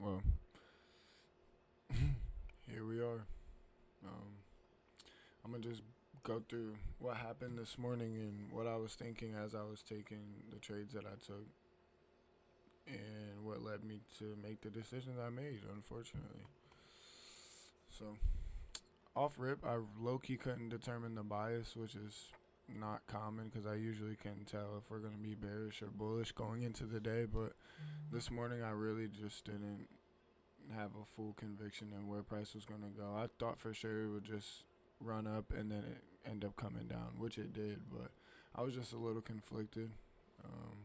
Well, here we are. Um, I'm gonna just go through what happened this morning and what I was thinking as I was taking the trades that I took, and what led me to make the decisions I made. Unfortunately, so off rip, I low key couldn't determine the bias, which is not common because I usually can tell if we're gonna be bearish or bullish going into the day. But this morning, I really just didn't have a full conviction in where price was going to go. I thought for sure it would just run up and then it end up coming down, which it did, but I was just a little conflicted. Um,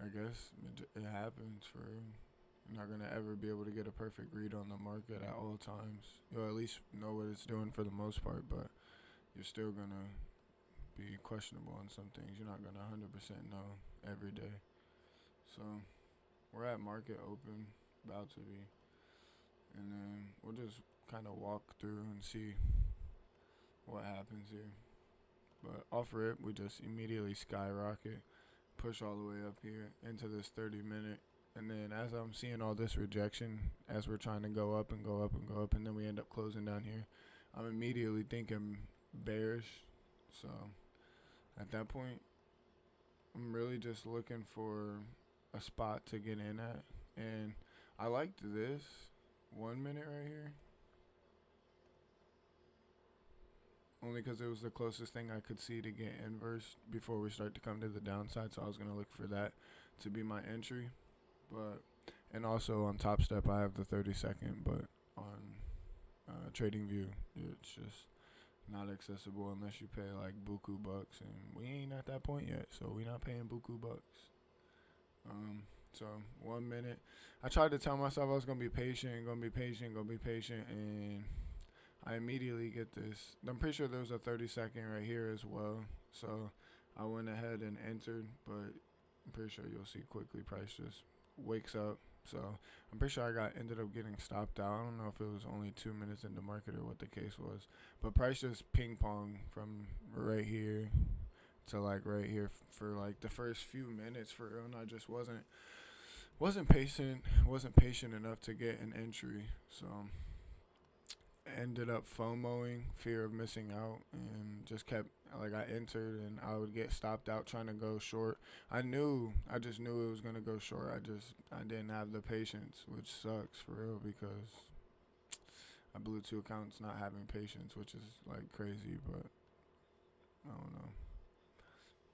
I guess it happens for real. You're not gonna ever be able to get a perfect read on the market at all times. You'll at least know what it's doing for the most part, but you're still gonna be questionable on some things. You're not gonna 100% know every day. So we're at market open, about to be. And then we'll just kind of walk through and see what happens here. But off rip, we just immediately skyrocket, push all the way up here into this 30 minute. And then as I'm seeing all this rejection, as we're trying to go up and go up and go up, and then we end up closing down here, I'm immediately thinking bearish. So at that point, I'm really just looking for a spot to get in at. And I liked this 1 minute right here. Only because it was the closest thing I could see to get inverse before we start to come to the downside. So I was going to look for that to be my entry. But and also on Top Step, I have the 30 second, but on Trading View, it's just not accessible unless you pay like buku bucks. And we ain't at that point yet. So we not paying buku bucks. So 1 minute, I tried to tell myself I was gonna be patient, and I immediately get this. I'm pretty sure there was a 30 second right here as well. So I went ahead and entered, but I'm pretty sure you'll see quickly price just wakes up. So I'm pretty sure ended up getting stopped out. I don't know if it was only 2 minutes in the market or what the case was, but price just ping pong from right here to like right here for like the first few minutes for real. And I just wasn't patient enough to get an entry. So ended up FOMOing, fear of missing out, and just kept like I entered and I would get stopped out trying to go short. I just knew it was gonna go short. I didn't have the patience, which sucks for real because I blew two accounts not having patience, which is like crazy, but I don't know.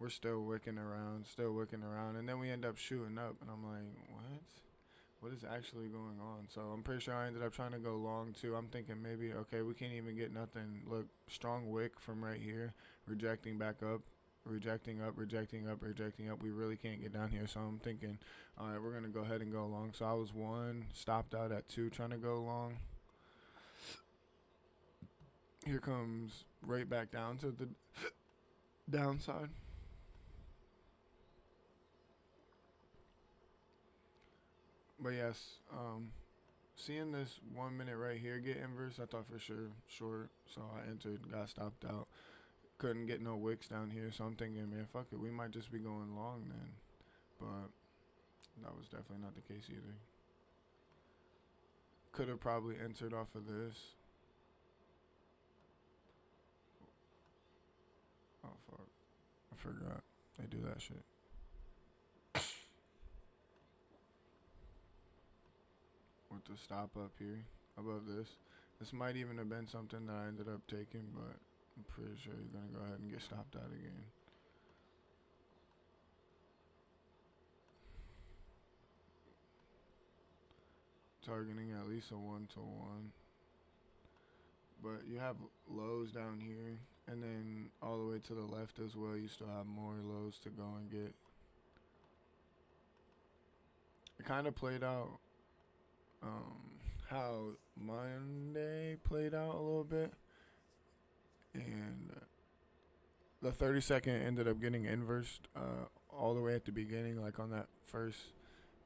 We're still wicking around, and then we end up shooting up, and I'm like, what? What is actually going on? So I'm pretty sure I ended up trying to go long too. I'm thinking maybe, okay, we can't even get nothing. Look, strong wick from right here, rejecting back up, rejecting up, rejecting up, rejecting up. We really can't get down here. So I'm thinking, all right, we're going to go ahead and go long. So I was one, stopped out at two, trying to go long. Here comes right back down to the downside. But yes, seeing this 1 minute right here get inverse, I thought for sure short. So I entered, got stopped out. Couldn't get no wicks down here, so I'm thinking, man, fuck it, we might just be going long then. But that was definitely not the case either. Could have probably entered off of this. Oh fuck, I forgot they do that shit. With the stop up here above this. This might even have been something that I ended up taking, but I'm pretty sure you're gonna go ahead and get stopped out again. Targeting at least a 1-to-1. But you have lows down here, and then all the way to the left as well. You still have more lows to go and get. It kind of played out how Monday played out a little bit, and the 30 second ended up getting inversed all the way at the beginning, like on that first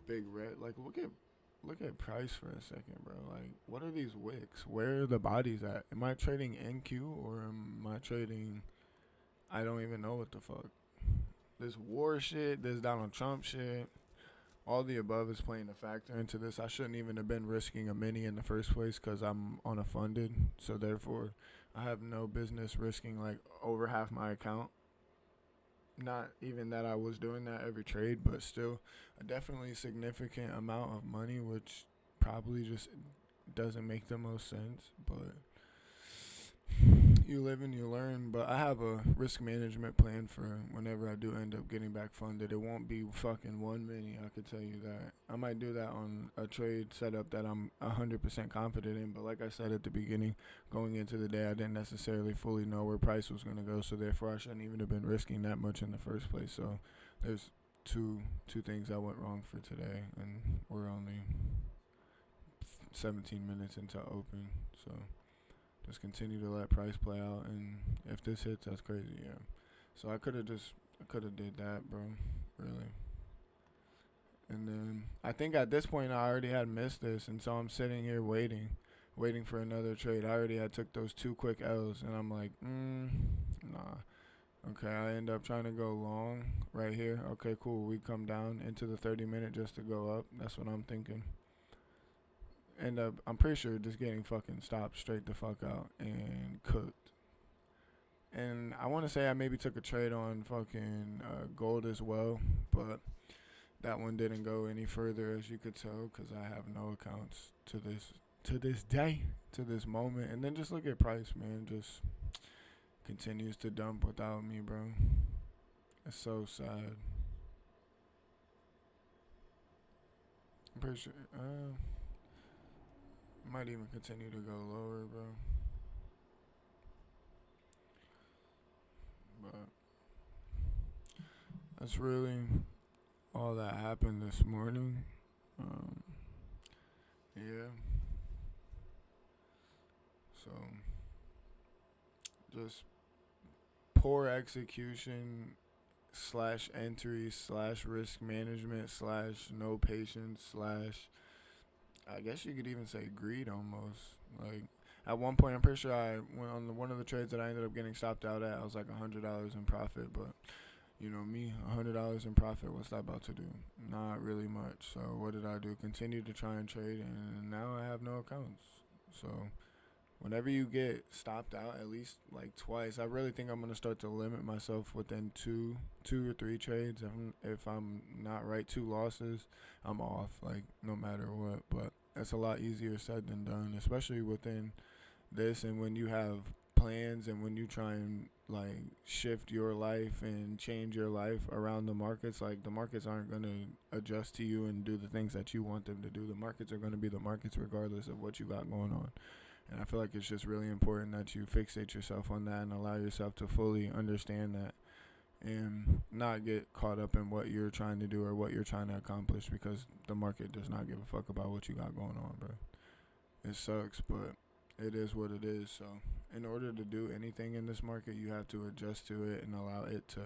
big red. Like look at price for a second, bro. Like, what are these wicks? Where are the bodies at? Am I trading NQ or am I trading? I don't even know what the fuck. This war shit, this Donald Trump shit. all the above is playing a factor into this. I shouldn't even have been risking a mini in the first place because I'm on a funded. So therefore, I have no business risking like over half my account. Not even that I was doing that every trade, but still a definitely significant amount of money, which probably just doesn't make the most sense. But you live and you learn. But I have a risk management plan for whenever I do end up getting back funded. It won't be fucking one mini, I could tell you that. I might do that on a trade setup that I'm 100% confident in. But like I said at the beginning, going into the day, I didn't necessarily fully know where price was going to go. So therefore, I shouldn't even have been risking that much in the first place. So there's two things that went wrong for today. And we're only 17 minutes into open. So just continue to let price play out, and if this hits, that's crazy, yeah. So I could have did that, bro, really. And then I think at this point I already had missed this, and so I'm sitting here waiting for another trade. I already had took those two quick L's, and I'm like, nah. Okay, I end up trying to go long right here. Okay, cool. We come down into the 30-minute just to go up. That's what I'm thinking. End up, I'm pretty sure just getting fucking stopped straight the fuck out and cooked. And I want to say I maybe took a trade on fucking gold as well, but that one didn't go any further, as you could tell, because I have no accounts to this day, to this moment. And then just look at price, man. Just continues to dump without me, bro. It's so sad. I'm pretty sure. Might even continue to go lower, bro. But that's really all that happened this morning. Um, yeah. So just poor execution slash entry slash risk management slash no patience slash I guess you could even say greed almost. Like at one point, I'm pretty sure I went on one of the trades that I ended up getting stopped out at. I was like $100 in profit, but you know me, $100 in profit. What's that about to do? Not really much. So what did I do? Continue to try and trade, and now I have no accounts. So whenever you get stopped out at least like twice, I really think I'm gonna start to limit myself within two or three trades. If I'm not right, two losses, I'm off. Like no matter what. But that's a lot easier said than done, especially within this and when you have plans and when you try and like shift your life and change your life around the markets. Like the markets aren't gonna adjust to you and do the things that you want them to do. The markets are gonna be the markets regardless of what you got going on. And I feel like it's just really important that you fixate yourself on that and allow yourself to fully understand that and not get caught up in what you're trying to do or what you're trying to accomplish because the market does not give a fuck about what you got going on, bro. It sucks, but it is what it is. So in order to do anything in this market, you have to adjust to it and allow it to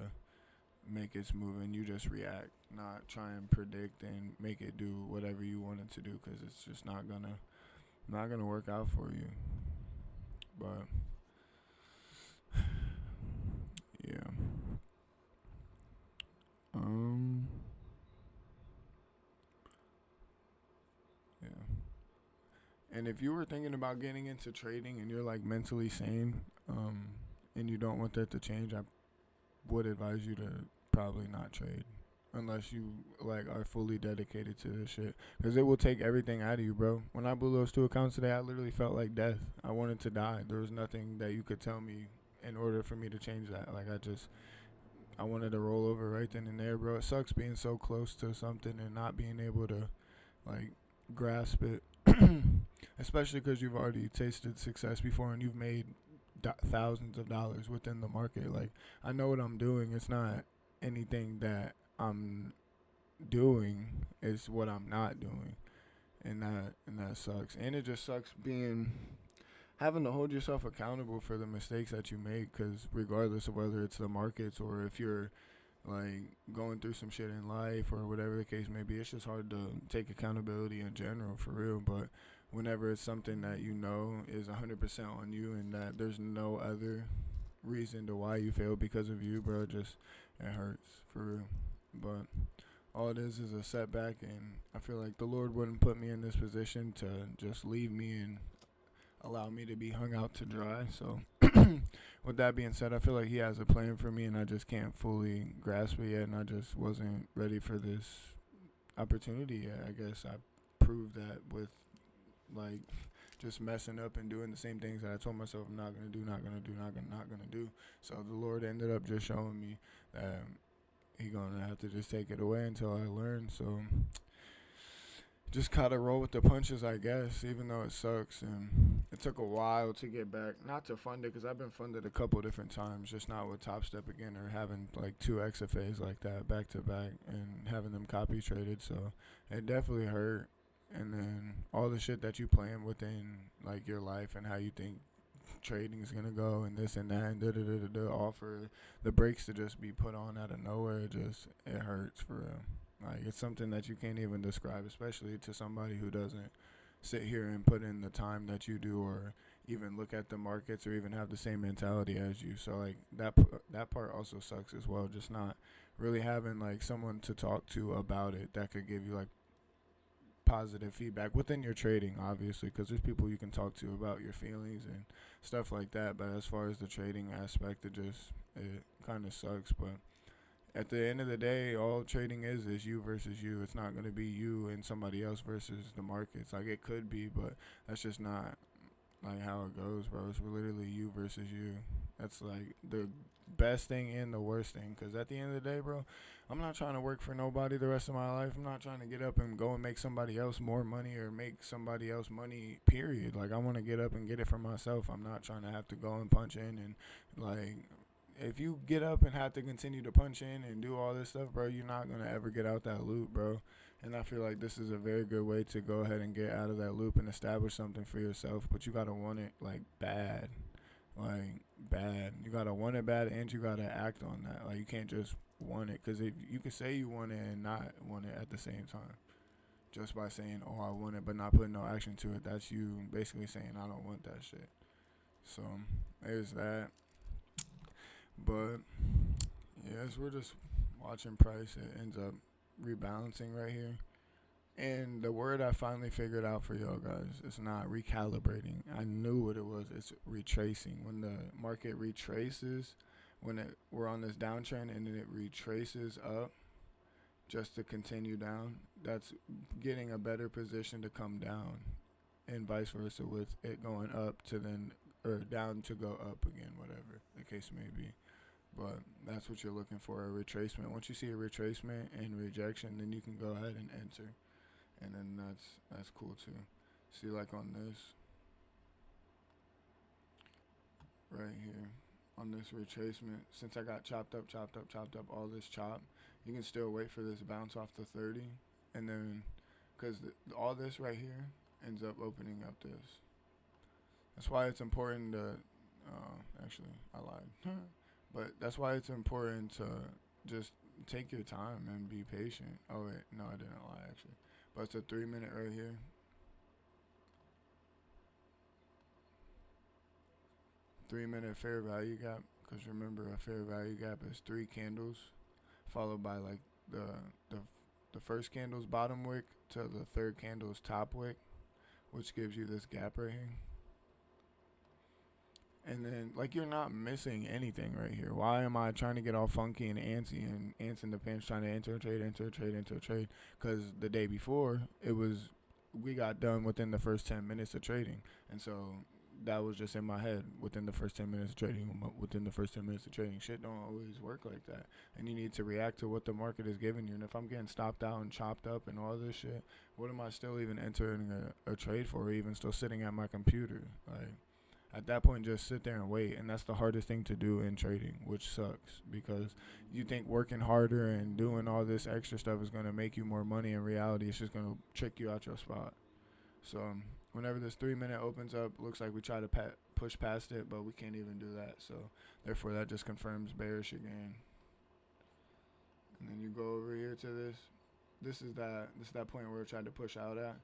make its move, and you just react, not try and predict and make it do whatever you want it to do because it's just not gonna work out for you. But yeah. Um yeah. And if you were thinking about getting into trading and you're like mentally sane, and you don't want that to change, I would advise you to probably not trade unless you like are fully dedicated to this shit because it will take everything out of you, bro. When I blew those two accounts today, I literally felt like death. I wanted to die. There was nothing that you could tell me in order for me to change that. Like I wanted to roll over right then and there, bro. It sucks being so close to something and not being able to like grasp it, especially because you've already tasted success before and you've made thousands of dollars within the market. Like I know what I'm doing. It's not anything that I'm doing. It's what I'm not doing, and that sucks. And it just sucks being having to hold yourself accountable for the mistakes that you make. Because regardless of whether it's the markets or if you're like going through some shit in life or whatever the case may be, it's just hard to take accountability in general for real. But whenever it's something that you know is 100% on you and that there's no other reason to why you failed because of you, bro, it hurts for real. But all it is a setback, and I feel like the Lord wouldn't put me in this position to just leave me and allow me to be hung out to dry. So, with that being said, I feel like He has a plan for me, and I just can't fully grasp it yet, and I just wasn't ready for this opportunity yet. I guess I proved that with like just messing up and doing the same things that I told myself I'm not gonna do, not gonna do. So the Lord ended up just showing me that He gonna have to just take it away until I learn. So just gotta roll with the punches, I guess, even though it sucks. And it took a while to get back, not to fund it, because I've been funded a couple different times, just not with Top Step again, or having like two XFAs like that back to back and having them copy traded. So it definitely hurt. And then all the shit that you plan within like your life and how you think trading is gonna go and this and that and da da da da da, all for the brakes to just be put on out of nowhere. It hurts for real. Like, it's something that you can't even describe, especially to somebody who doesn't sit here and put in the time that you do, or even look at the markets, or even have the same mentality as you. So like that part also sucks as well. Just not really having like someone to talk to about it that could give you like positive feedback within your trading, obviously, because there's people you can talk to about your feelings and stuff like that. But as far as the trading aspect, it kind of sucks. But at the end of the day, all trading is you versus you. It's not going to be you and somebody else versus the markets. Like, it could be, but that's just not like how it goes, bro. It's literally you versus you. That's like the best thing and the worst thing, because at the end of the day, bro, I'm not trying to work for nobody the rest of my life. I'm not trying to get up and go and make somebody else more money or make somebody else money, period. Like, I want to get up and get it for myself. I'm not trying to have to go and punch in and like, if you get up and have to continue to punch in and do all this stuff, bro, you're not going to ever get out that loop, bro. And I feel like this is a very good way to go ahead and get out of that loop and establish something for yourself. But you got to want it, like, bad. Like, bad. You got to want it bad, and you got to act on that. Like, you can't just want it. Because if you can say you want it and not want it at the same time. Just by saying, oh, I want it, but not putting no action to it. That's you basically saying, I don't want that shit. So, there's that. But yes, we're just watching price. It ends up rebalancing right here. And the word I finally figured out for y'all guys is not recalibrating. I knew what it was. It's retracing. When the market retraces, we're on this downtrend and then it retraces up just to continue down, that's getting a better position to come down, and vice versa with it going up to then, or down to go up again, whatever the case may be. But that's what you're looking for, a retracement. Once you see a retracement and rejection, then you can go ahead and enter. And then that's cool too. See, like on this right here, on this retracement, since I got chopped up, all this chop, you can still wait for this bounce off the 30. And then, because all this right here ends up opening up this. That's why it's important to, actually, I lied. But that's why it's important to just take your time and be patient. Oh, wait, no, I didn't lie, actually. But it's a 3-minute right here. 3-minute fair value gap. Because remember, a fair value gap is 3 candles, followed by like the first candle's bottom wick to the third candle's top wick, which gives you this gap right here. And then, like, you're not missing anything right here. Why am I trying to get all funky and antsy and ants in the pants trying to enter a trade? Because the day before, we got done within the first 10 minutes of trading. And so that was just in my head within the first 10 minutes of trading. Shit don't always work like that. And you need to react to what the market is giving you. And if I'm getting stopped out and chopped up and all this shit, what am I still even entering a trade for, or even still sitting at my computer? Like, at that point, just sit there and wait. And that's the hardest thing to do in trading, which sucks, because you think working harder and doing all this extra stuff is going to make you more money. In reality, it's just going to trick you out your spot. So whenever this 3-minute opens up, looks like we try to push past it, but we can't even do that. So therefore, that just confirms bearish again. And then you go over here to this. This is that point where we tried to push out at.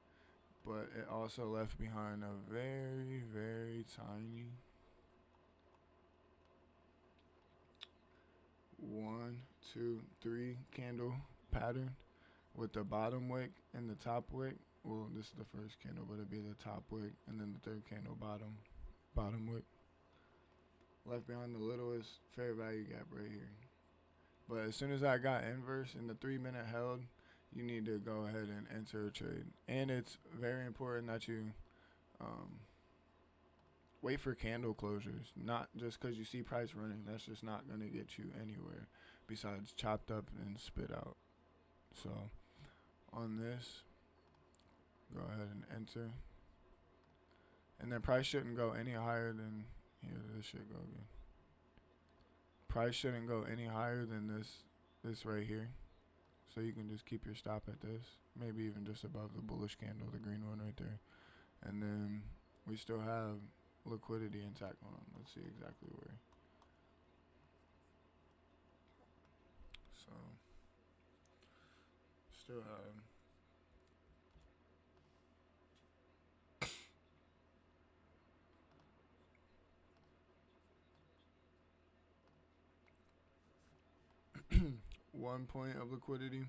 But it also left behind a very, very tiny 1, 2, 3 candle pattern. with the bottom wick and the top wick. Well, this is the first candle, but it'd be the top wick, and then the third candle bottom wick. Left behind the littlest fair value gap right here. But as soon as I got inverse in the 3 minute held, you need to go ahead and enter a trade. And it's very important that you um, wait for candle closures. Not just because you see price running. That's just not going to get you anywhere besides chopped up and spit out. So on this, go ahead and enter. And then price shouldn't go any higher than, here, this should go again. Price shouldn't go any higher than this right here. So you can just keep your stop at this. Maybe even just above the bullish candle, the green one right there. And then we still have liquidity intact on them. Let's see exactly where. So still have 1 point of liquidity.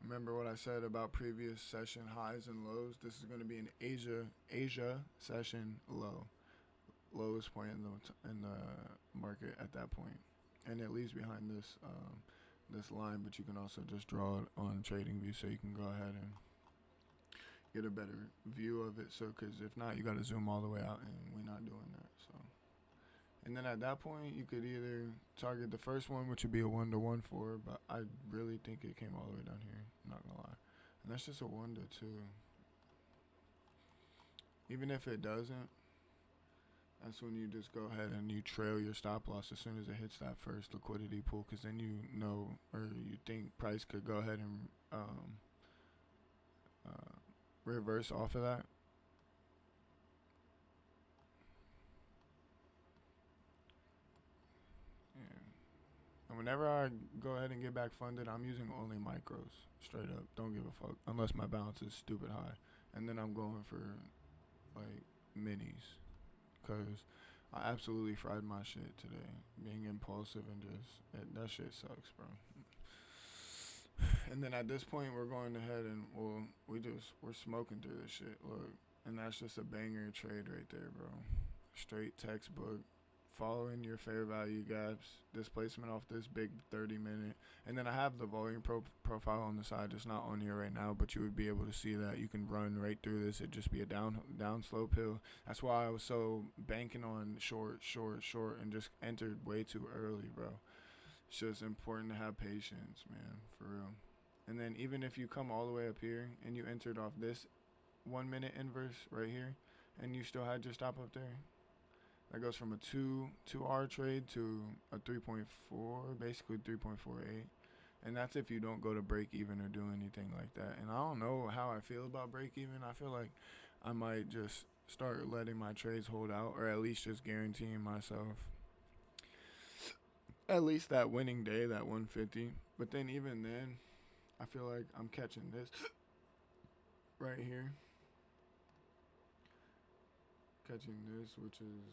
Remember what I said about previous session highs and lows. This is going to be an Asia session low, lowest point in the market at that point, and it leaves behind this line. But you can also just draw it on TradingView, so you can go ahead and get a better view of it. So, because if not, you got to zoom all the way out, and we're not doing that. So. And then at that point, you could either target the first one, which would be a 1-to-1 for, but I really think it came all the way down here. I'm not gonna lie, and that's just a 1-to-2. Even if it doesn't, that's when you just go ahead and you trail your stop loss as soon as it hits that first liquidity pool, because then you know, or you think price could go ahead and reverse off of that. And whenever I go ahead and get back funded, I'm using only micros, straight up. Don't give a fuck, unless my balance is stupid high. And then I'm going for, like, minis. Because I absolutely fried my shit today. Being impulsive and just, that shit sucks, bro. And then at this point, we're going ahead and, we're smoking through this shit, look. And that's just a banger trade right there, bro. Straight textbook. Following your fair value gaps, displacement off this big 30-minute, and then I have the volume profile on the side. It's not on here right now, but you would be able to see that you can run right through this. It'd just be a down slope hill. That's why I was so banking on short, and just entered way too early, bro. It's just important to have patience, man, for real. And then even if you come all the way up here and you entered off this 1 minute inverse right here, and you still had your stop up there. That goes from a 2R trade to a 3.4, basically 3.48. And that's if you don't go to break even or do anything like that. And I don't know how I feel about break even. I feel like I might just start letting my trades hold out, or at least just guaranteeing myself at least that winning day, that 150. But then even then, I feel like I'm catching this right here. Catching this, which is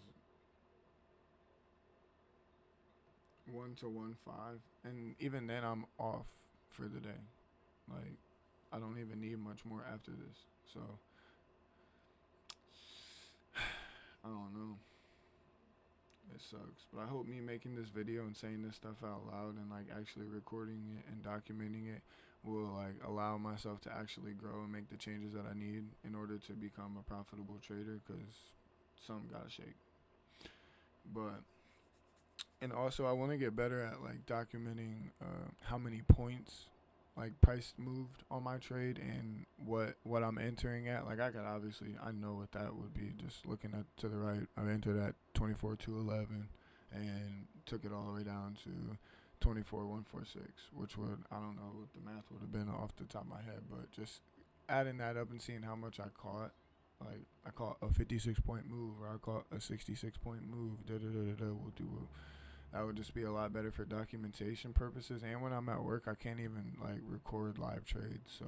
1-to-1.5, and even then I'm off for the day. Like, I don't even need much more after this. So I don't know. It sucks, but I hope me making this video and saying this stuff out loud and like actually recording it and documenting it will like allow myself to actually grow and make the changes that I need in order to become a profitable trader, because something gotta shake. But and also I want to get better at like documenting how many points like price moved on my trade and what I'm entering at. Like I could obviously, I know what that would be just looking at to the right. I entered at 24,211 and took it all the way down to 24,146, which would, I don't know what the math would have been off the top of my head, but just adding that up and seeing how much I caught. Like I caught a 56-point move, or I caught a 66-point move. We'll do. That would just be a lot better for documentation purposes. And when I'm at work, I can't even like record live trades. So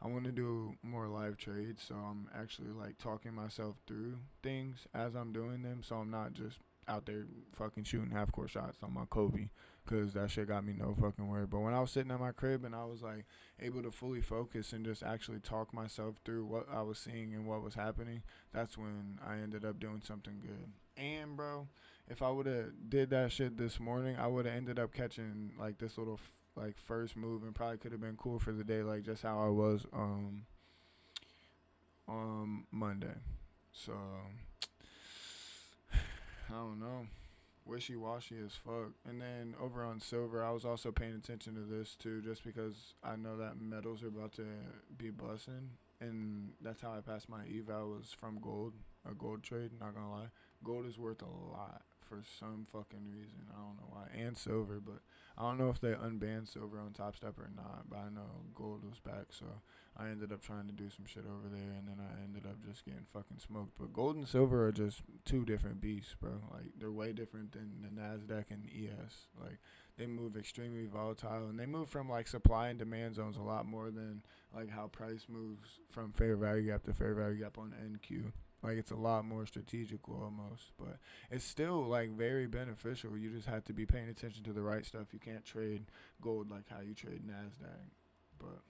I want to do more live trades. So I'm actually like talking myself through things as I'm doing them. So I'm not just out there fucking shooting half court shots on my Kobe, cause that shit got me no fucking worry. But when I was sitting at my crib and I was like able to fully focus and just actually talk myself through what I was seeing and what was happening, that's when I ended up doing something good. And bro, if I would have did that shit this morning, I would have ended up catching like this little like first move and probably could have been cool for the day, like just how I was on Monday. So I don't know. Wishy washy as fuck. And then over on silver, I was also paying attention to this too, just because I know that metals are about to be busting, and that's how I passed my eval was from gold, a gold trade. Not gonna lie, gold is worth a lot for some fucking reason. I don't know why, and silver, but I don't know if they unbanned silver on Top Step or not. But I know gold was back, so I ended up trying to do some shit over there, and then I ended up just getting fucking smoked. But gold and silver are just two different beasts, bro. Like, they're way different than the NASDAQ and ES. Like, they move extremely volatile, and they move from, like, supply and demand zones a lot more than, like, how price moves from fair value gap to fair value gap on NQ. Like, it's a lot more strategical almost, but it's still, like, very beneficial. You just have to be paying attention to the right stuff. You can't trade gold like how you trade NASDAQ. But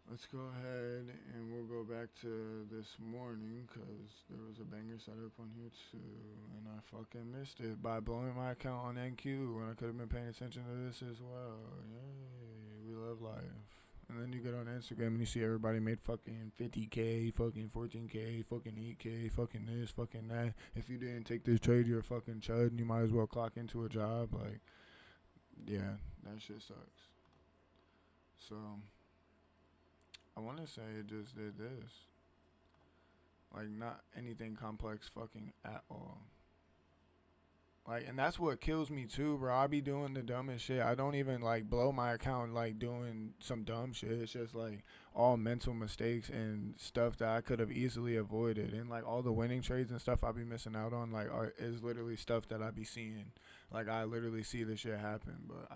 let's go ahead and we'll go back to this morning because there was a banger setup on here too, and I fucking missed it by blowing my account on NQ when I could have been paying attention to this as well. Yay, we love life. And then you get on Instagram and you see everybody made fucking 50K, fucking 14K, fucking 8K, fucking this, fucking that. If you didn't take this trade, you're a fucking chud and you might as well clock into a job. Like, yeah, that shit sucks. So I want to say it just did this. Like, not anything complex fucking at all. Like, and that's what kills me too, bro. I be doing the dumbest shit. I don't even, like, blow my account, like, doing some dumb shit. It's just, like, all mental mistakes and stuff that I could have easily avoided. And, like, all the winning trades and stuff I be missing out on, like, is literally stuff that I be seeing. Like, I literally see this shit happen, but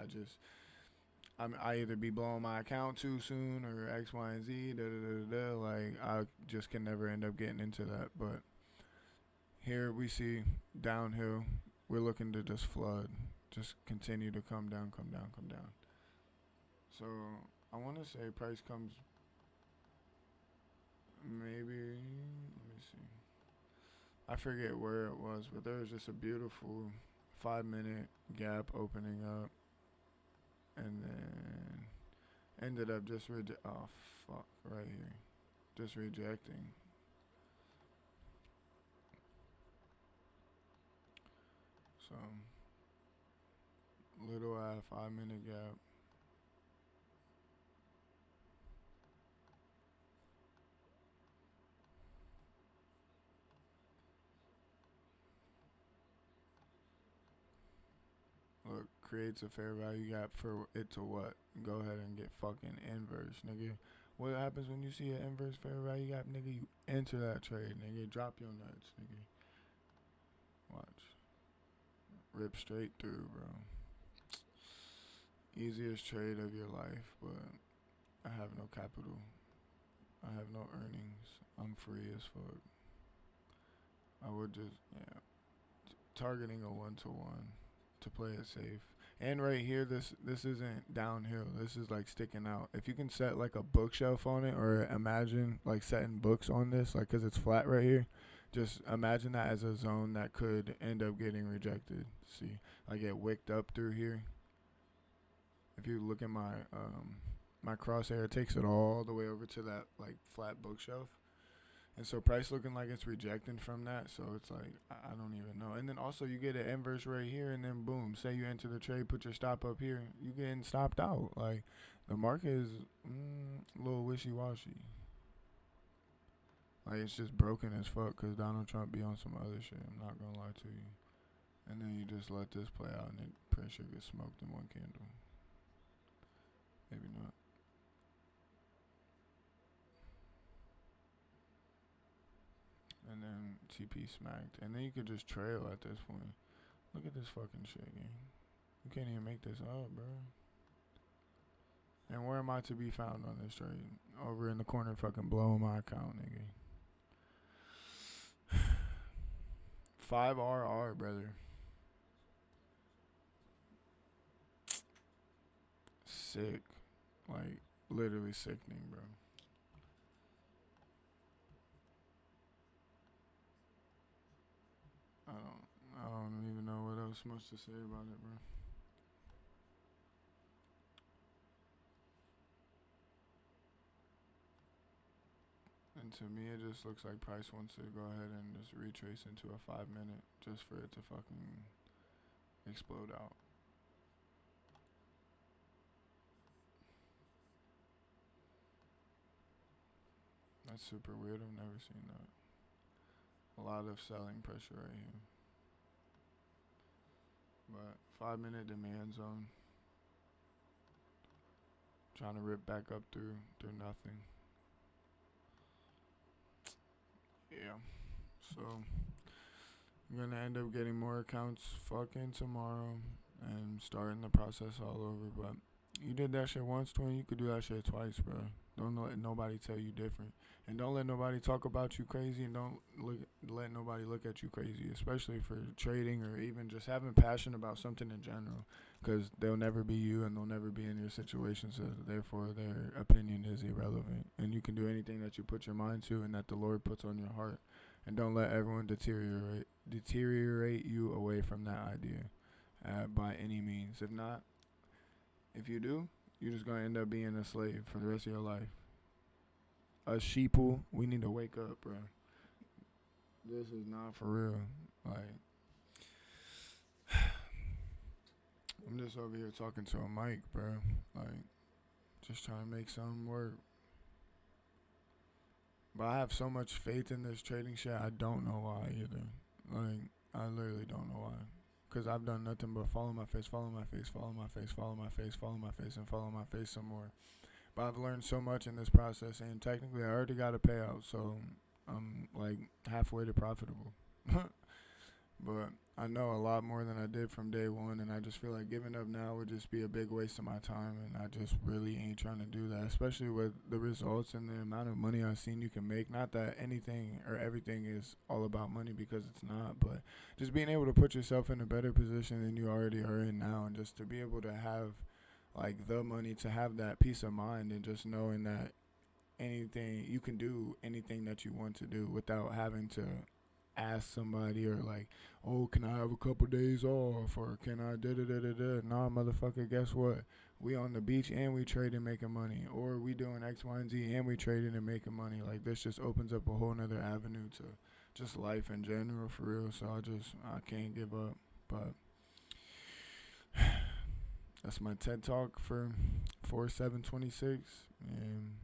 I either be blowing my account too soon or X, Y, and Z, da da da da. Like, I just can never end up getting into that. But here we see downhill. We're looking to just flood, just continue to come down, come down, come down. So I want to say price comes maybe. Let me see. I forget where it was, but there was just a beautiful 5 minute gap opening up, and then ended up just oh fuck right here, just rejecting. So little 5 minute gap. Look, creates a fair value gap for it to what? Go ahead and get fucking inverse, nigga. What happens when you see an inverse fair value gap, nigga? You enter that trade, nigga. Drop your nuts, nigga. Watch. Rip straight through, bro. Easiest trade of your life, but I have no capital. I have no earnings. I'm free as fuck. I would just, yeah. Targeting a 1-to-1 to play it safe. And right here, this isn't downhill. This is like sticking out. If you can set like a bookshelf on it, or imagine like setting books on this, like because it's flat right here, just imagine that as a zone that could end up getting rejected. See, I get wicked up through here. If you look at my crosshair, it takes it all the way over to that like flat bookshelf. And so price looking like it's rejecting from that. So it's like, I don't even know. And then also you get an inverse right here, and then boom, say you enter the trade, put your stop up here, you getting stopped out. Like, the market is a little wishy-washy. Like, it's just broken as fuck because Donald Trump be on some other shit. I'm not going to lie to you. And then you just let this play out, and it pretty sure gets smoked in one candle. Maybe not. And then TP smacked. And then you could just trail at this point. Look at this fucking shit, gang. You can't even make this up, bro. And where am I to be found on this trade? Over in the corner fucking blowing my account, nigga. 5RR, brother. Sick. Like, literally sickening, bro. I don't even know what else much to say about it, bro. And to me, it just looks like Price wants to go ahead and just retrace into a 5 minute just for it to fucking explode out. That's super weird. I've never seen that. A lot of selling pressure right here. But 5 minute demand zone. Trying to rip back up through nothing. Yeah. So I'm gonna end up getting more accounts fucking tomorrow and starting the process all over. But you did that shit once, twin. You could do that shit twice, bro. Don't let nobody tell you different, and don't let nobody talk about you crazy, and don't let nobody look at you crazy, especially for trading or even just having passion about something in general. Because they'll never be you, and they'll never be in your situation. So therefore, their opinion is irrelevant, and you can do anything that you put your mind to, and that the Lord puts on your heart. And don't let everyone deteriorate you away from that idea by any means. If not, if you do, you're just gonna end up being a slave for the rest of your life. Us sheeple, we need to wake up, bro. This is not for real. Like, I'm just over here talking to a mic, bro. Like, just trying to make something work. But I have so much faith in this trading shit, I don't know why either. Like, I literally don't know why. Because I've done nothing but follow my face, follow my face, follow my face, follow my face, follow my face, and follow my face some more. But I've learned so much in this process, and technically I already got a payout, so I'm like halfway to profitable. But I know a lot more than I did from day one, and I just feel like giving up now would just be a big waste of my time, and I just really ain't trying to do that, especially with the results and the amount of money I've seen you can make. Not that anything or everything is all about money, because it's not, but just being able to put yourself in a better position than you already are in now, and just to be able to have like the money, to have that peace of mind, and just knowing that anything you can do anything that you want to do without having to ask somebody, or like, oh, can I have a couple days off, or can I da da da da da. Nah, motherfucker, guess what? We on the beach and we trading making money, or we doing X, Y, and Z and we trading and making money. Like, this just opens up a whole nother avenue to just life in general, for real. So I can't give up. But that's my TED talk for 4/7/26, and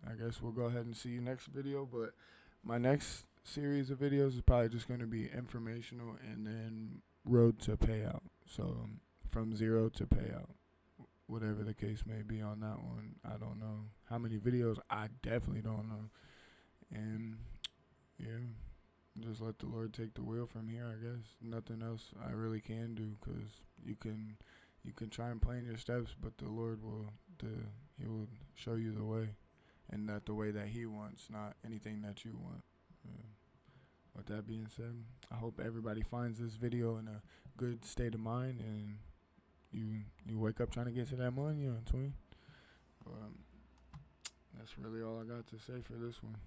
I guess we'll go ahead and see you next video. But my next series of videos is probably just going to be informational, and then road to payout. So from zero to payout, whatever the case may be on that one. I don't know how many videos. I definitely don't know. And yeah, just let the Lord take the wheel from here, I guess. Nothing else I really can do, because you can try and plan your steps, but the Lord He will show you the way, and not the way that He wants, not anything that you want. Yeah. With that being said, I hope everybody finds this video in a good state of mind, and you wake up trying to get to that money, twin. But that's really all I got to say for this one.